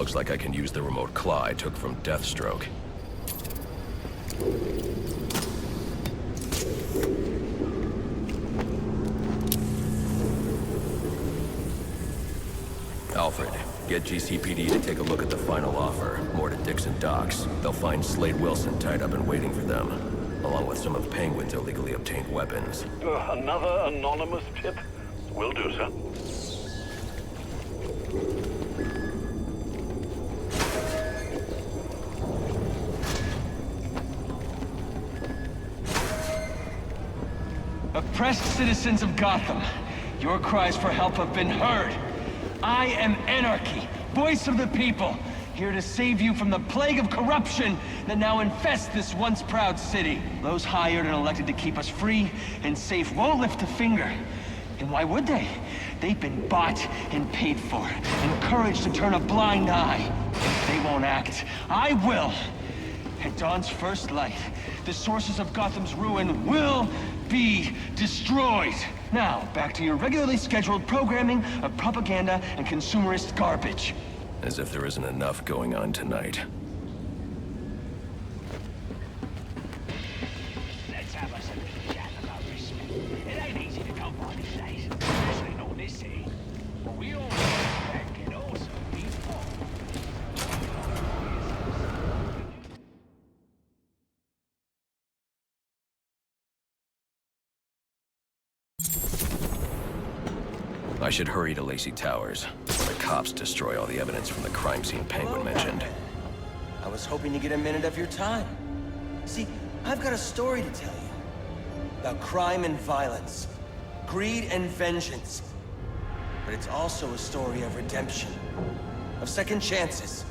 Looks like I can use the remote claw I took from Deathstroke. Alfred, get GCPD to take a look at the final offer, more to Dixon Docks. They'll find Slade Wilson tied up and waiting for them, along with some of Penguin's illegally obtained weapons. Another anonymous tip? Will do, sir. Oppressed citizens of Gotham, your cries for help have been heard. I am Anarchy, voice of the people, here to save you from the plague of corruption that now infests this once proud city. Those hired and elected to keep us free and safe won't lift a finger. And why would they? They've been bought and paid for, encouraged to turn a blind eye. They won't act. I will. At dawn's first light, the sources of Gotham's ruin will be destroyed. Now, back to your regularly scheduled programming of propaganda and consumerist garbage. As if there isn't enough going on tonight. Let's have us a little chat about respect. It ain't easy to come by these days, especially not this city. But we all respect can also be fought. I should hurry to Lacey Towers, where the cops destroy all the evidence from the crime scene Penguin mentioned. I was hoping to get a minute of your time. See, I've got a story to tell you. About crime and violence. Greed and vengeance. But it's also a story of redemption. Of second chances.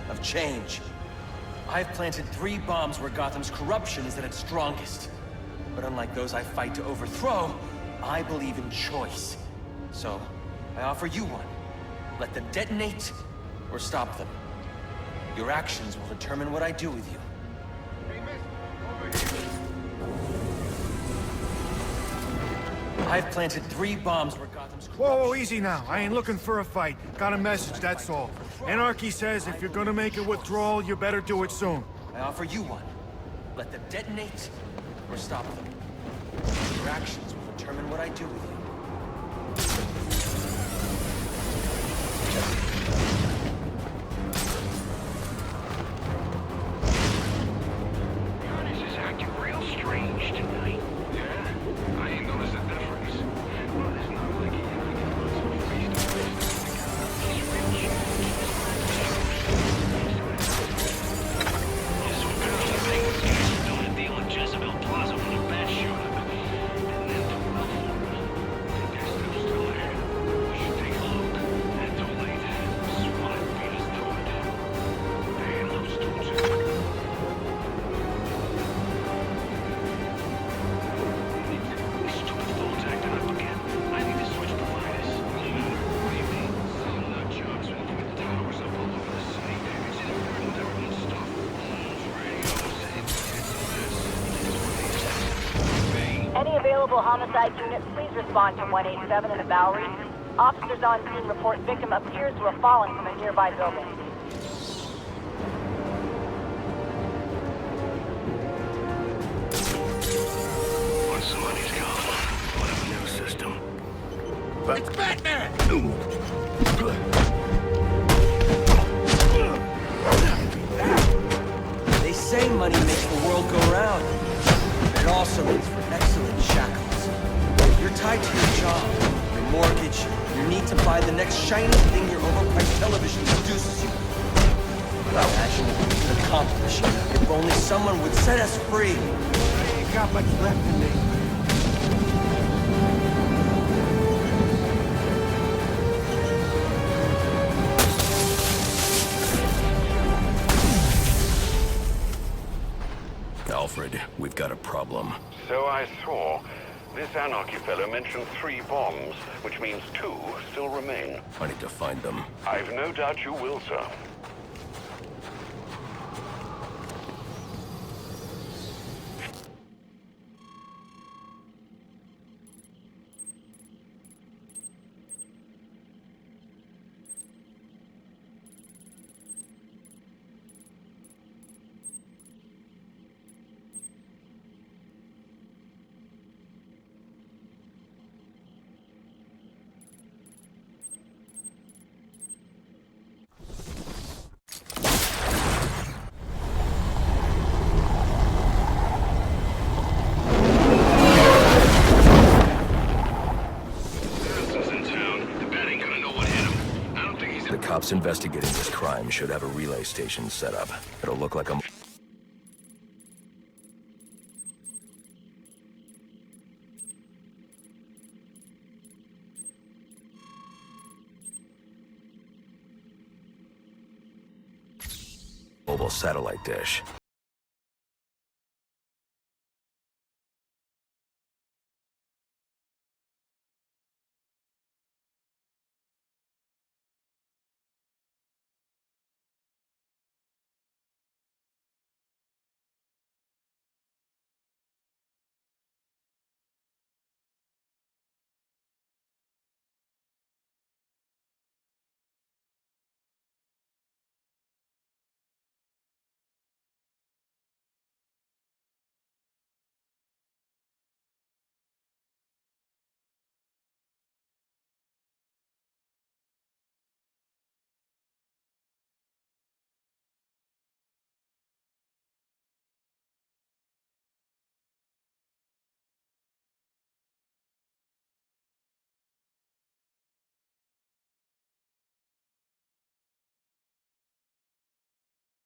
Of change. I've planted 3 bombs where Gotham's corruption is at its strongest. But unlike those I fight to overthrow, I believe in choice. So, I offer you one. Let them detonate, or stop them. Your actions will determine what I do with you. I've planted 3 bombs where Gotham's corruption... Whoa, easy now. I ain't looking for a fight. Got a message, that's all. Anarchy says if you're gonna make a withdrawal, you better do it soon. I offer you one. Let them detonate, or stop them. Your actions will determine what I do with you. This is acting real strange tonight. Yeah? I ain't noticed a difference. Well, it's not like he and I can put some face-to-face together. He's real changed. Yes, we're gonna keep Penguin's case doing a deal at Jezebel Plaza when a bat shot him. And then pull out for him. I think they're still there. We should take a look. And too late. SWAT beat us to it. They ain't those dudes. This stupid phone's acting up again. I need to switch providers. What do you mean? Some nut jobs moving the towers up all over the city. It's interfering with everyone's stuff. Phones, radios, Any available homicide units, please respond to 187 in the Bowery. Officers on scene report victim appears to have fallen from a nearby building. Once the money's gone, we'll have a new system. It's Batman! They say money makes the world go round. But it also makes for excellent shackles. You're tied to your job, your mortgage, your need to buy the next shiny thing your overpriced television seduces you. Imagine what we could accomplish if only someone would set us free. I ain't got much left in me. Alfred, we've got a problem. So I saw. This Anarchy fellow mentioned 3 bombs, which means 2 still remain. I need to find them. I've no doubt you will, sir. Cops investigating this crime should have a relay station set up. It'll look like a... mobile satellite dish.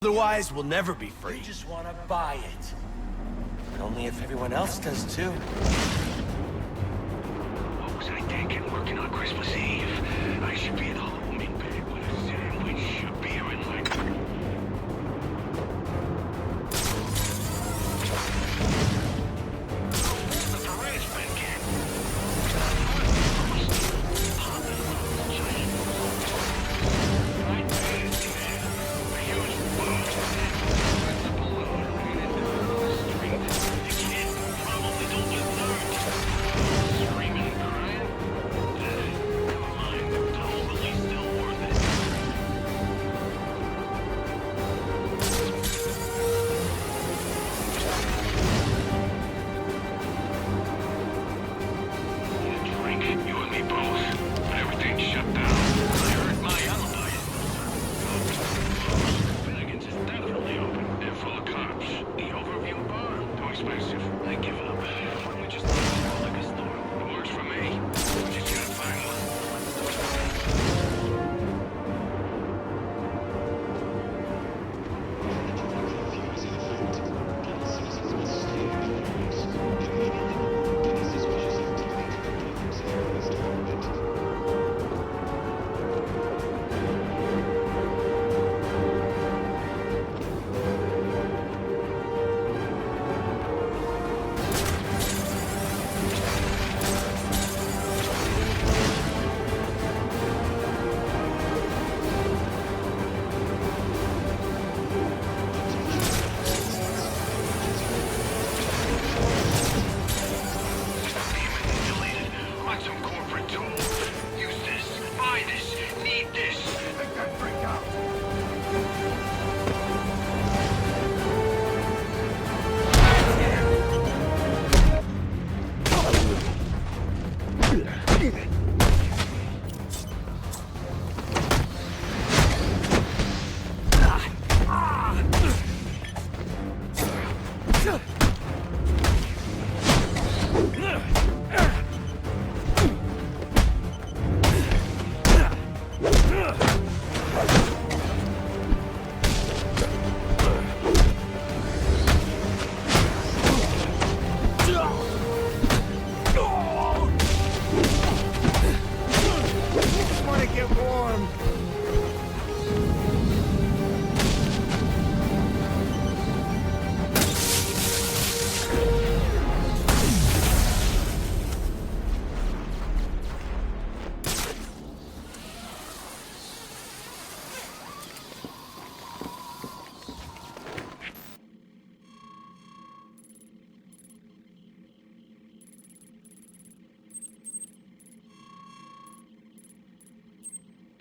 Otherwise, we'll never be free. You just want to buy it. But only if everyone else does, too. What was I thinking? Working on Christmas Eve. I should be at home in bed with a sandwich, a beer, and my... The Perez been getting.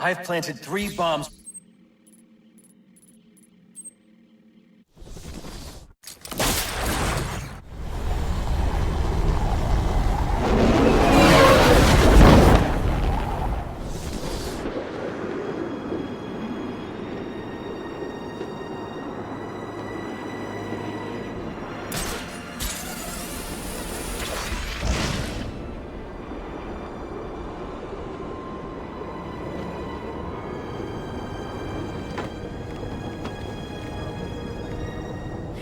I've planted 3 bombs.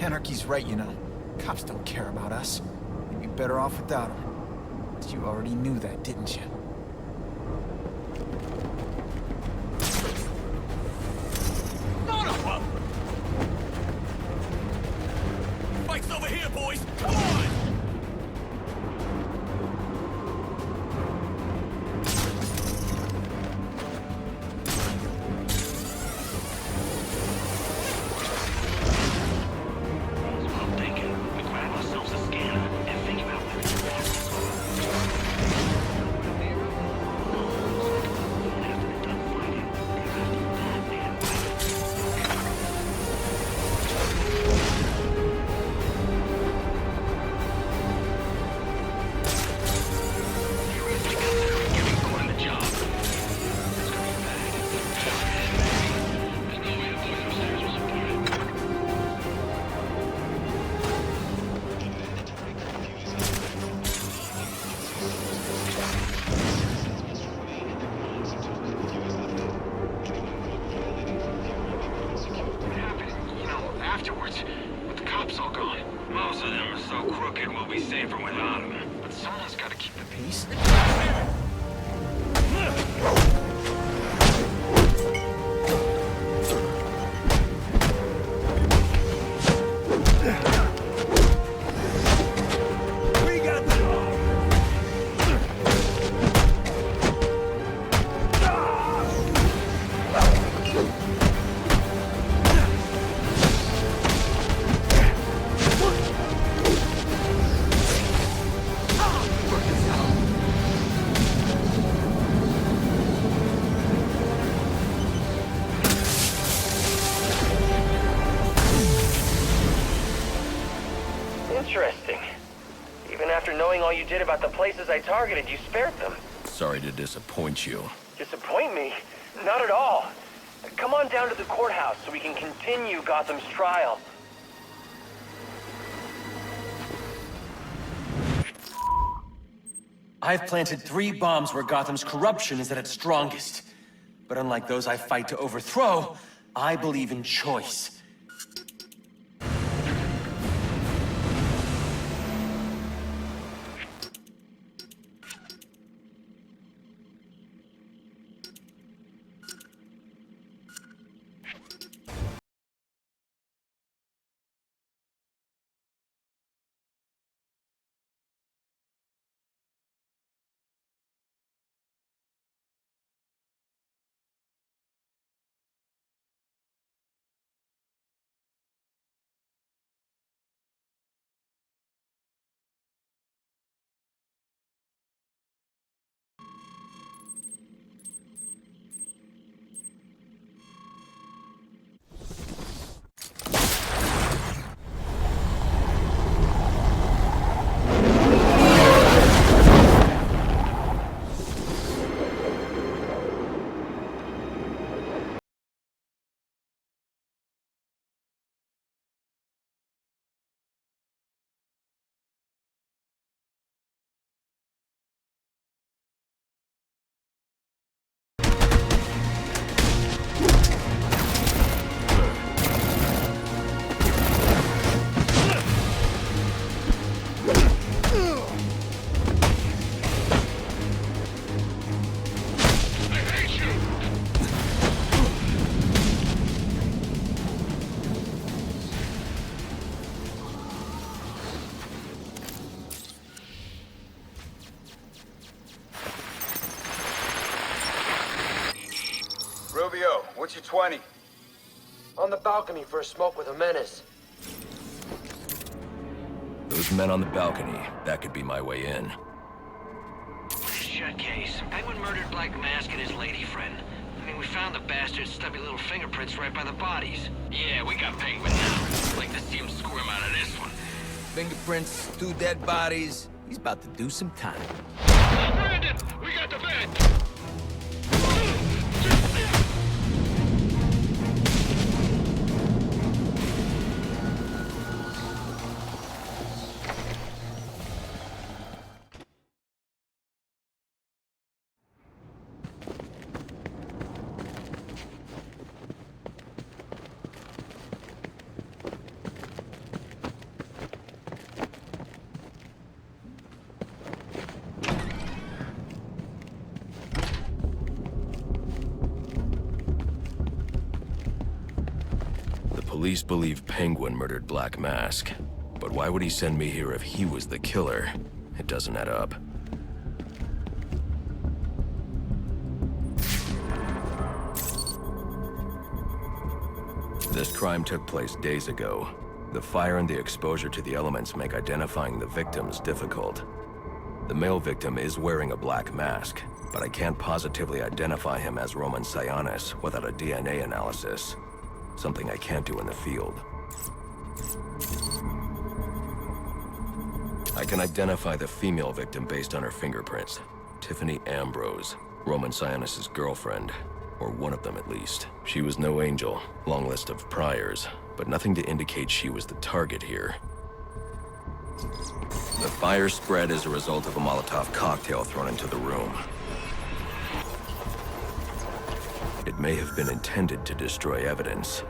Anarchy's right, you know. Cops don't care about us. We'd be better off without them. But you already knew that, didn't you? Fight's over here, boys! Come on! Most of them are so crooked we'll be safer without them. But someone's gotta keep the peace. Interesting. Even after knowing all you did about the places I targeted, you spared them. Sorry to disappoint you. Disappoint me? Not at all. Come on down to the courthouse so we can continue Gotham's trial. I've planted 3 bombs where Gotham's corruption is at its strongest. But unlike those I fight to overthrow, I believe in choice. Rubio, what's your 20? On the balcony for a smoke with a menace. Those men on the balcony, that could be my way in. Shut case. Penguin murdered Black Mask and his lady friend. I mean, we found the bastard's stubby little fingerprints right by the bodies. Yeah, we got Penguin now. Like to see him squirm out of this one. Fingerprints, 2 dead bodies. He's about to do some time. Brandon, we got the bed! Police believe Penguin murdered Black Mask. But why would he send me here if he was the killer? It doesn't add up. This crime took place days ago. The fire and the exposure to the elements make identifying the victims difficult. The male victim is wearing a black mask, but I can't positively identify him as Roman Sionis without a DNA analysis. Something I can't do in the field. I can identify the female victim based on her fingerprints. Tiffany Ambrose, Roman Sionis' girlfriend. Or one of them at least. She was no angel, long list of priors, but nothing to indicate she was the target here. The fire spread as a result of a Molotov cocktail thrown into the room. It may have been intended to destroy evidence.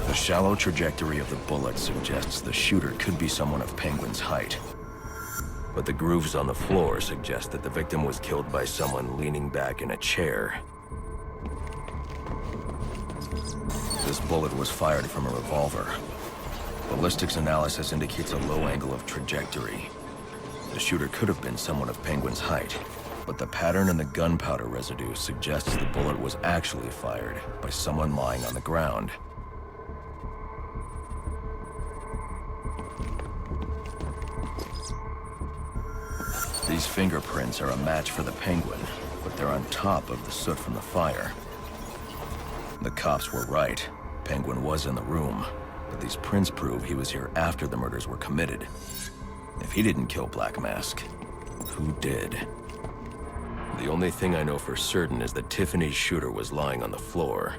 The shallow trajectory of the bullet suggests the shooter could be someone of Penguin's height. But the grooves on the floor suggest that the victim was killed by someone leaning back in a chair. This bullet was fired from a revolver. Ballistics analysis indicates a low angle of trajectory. The shooter could have been someone of Penguin's height, but the pattern in the gunpowder residue suggests the bullet was actually fired by someone lying on the ground. These fingerprints are a match for the Penguin, but they're on top of the soot from the fire. The cops were right. Penguin was in the room, but these prints prove he was here after the murders were committed. If he didn't kill Black Mask, who did? The only thing I know for certain is that Tiffany's shooter was lying on the floor.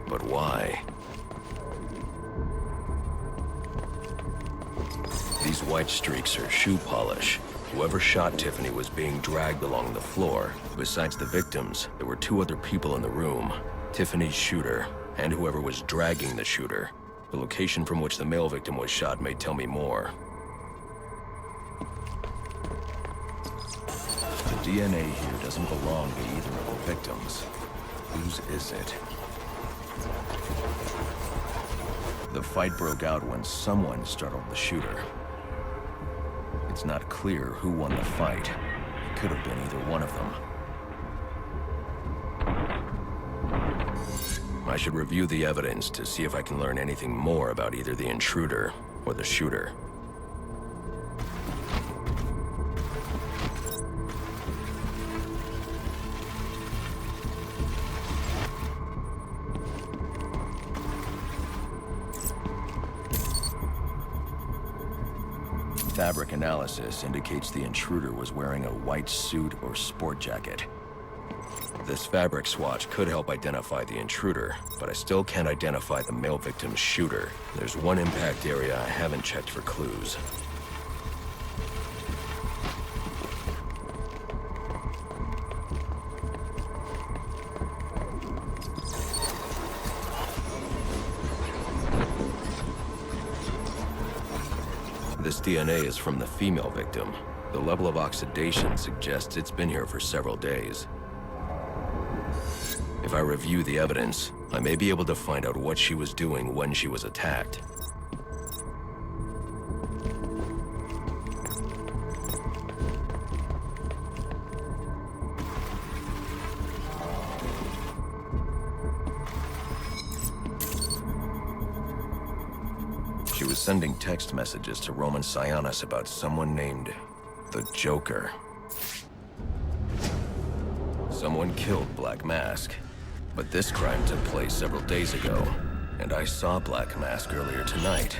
But why? These white streaks are shoe polish. Whoever shot Tiffany was being dragged along the floor. Besides the victims, there were two other people in the room. Tiffany's shooter, and whoever was dragging the shooter. The location from which the male victim was shot may tell me more. The DNA here doesn't belong to either of the victims. Whose is it? The fight broke out when someone startled the shooter. It's not clear who won the fight. It could have been either one of them. I should review the evidence to see if I can learn anything more about either the intruder or the shooter. Fabric analysis indicates the intruder was wearing a white suit or sport jacket. This fabric swatch could help identify the intruder, but I still can't identify the male victim's shooter. There's one impact area I haven't checked for clues. This DNA is from the female victim. The level of oxidation suggests it's been here for several days. If I review the evidence, I may be able to find out what she was doing when she was attacked. She was sending text messages to Roman Sionis about someone named the Joker. Someone killed Black Mask, but this crime took place several days ago, and I saw Black Mask earlier tonight.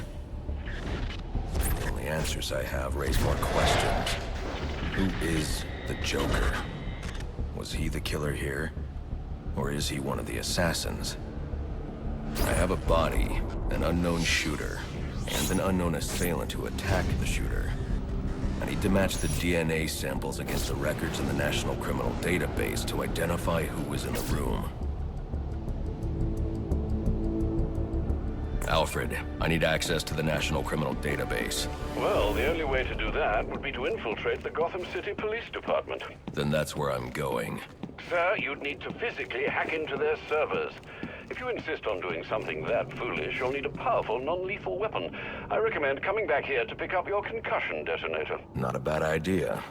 The only answers I have raise more questions. Who is the Joker? Was he the killer here? Or is he one of the assassins? I have a body, an unknown shooter, and an unknown assailant who attacked the shooter. I need to match the DNA samples against the records in the National Criminal Database to identify who was in the room. Alfred, I need access to the National Criminal Database. Well, the only way to do that would be to infiltrate the Gotham City Police Department. Then that's where I'm going. Sir, you'd need to physically hack into their servers. If you insist on doing something that foolish, you'll need a powerful, non-lethal weapon. I recommend coming back here to pick up your concussion detonator. Not a bad idea.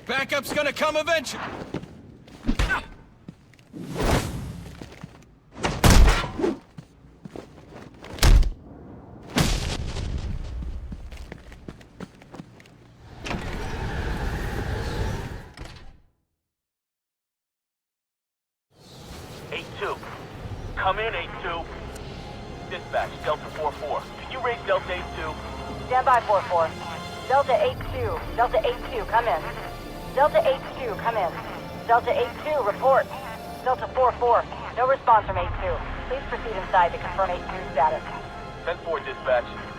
Backup's gonna come eventually. Come in, 8-2. Dispatch, Delta 4-4. Can you raise Delta 8-2? Stand by, 4-4. Delta 8-2. Delta 8-2, come in. Delta 8-2, come in. Delta 8-2, report. Delta 4-4, no response from 8-2. Please proceed inside to confirm 8-2's status. 10-4, dispatch.